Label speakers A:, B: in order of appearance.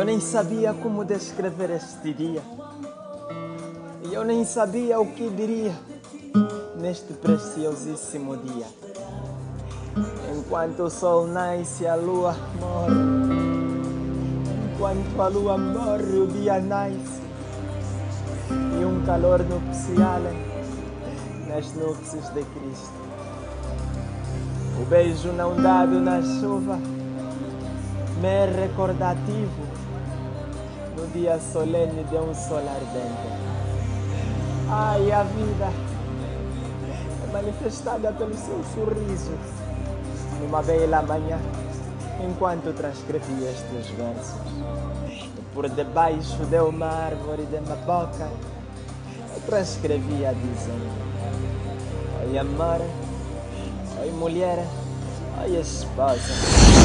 A: Eu nem sabia como descrever este dia. E eu nem sabia o que diria neste preciosíssimo dia. Enquanto o sol nasce, a lua morre. Enquanto a lua morre, o dia nasce. E um calor nupcial nas núpcias de Cristo. O beijo não dado na chuva me é recordativo no dia solene de um sol ardente. Ai, a vida é manifestada pelo seu sorriso numa bela manhã, enquanto transcrevi estes versos. E por debaixo de uma árvore de maboca, eu transcrevia dizendo: oi amor, oi mulher, oi esposa.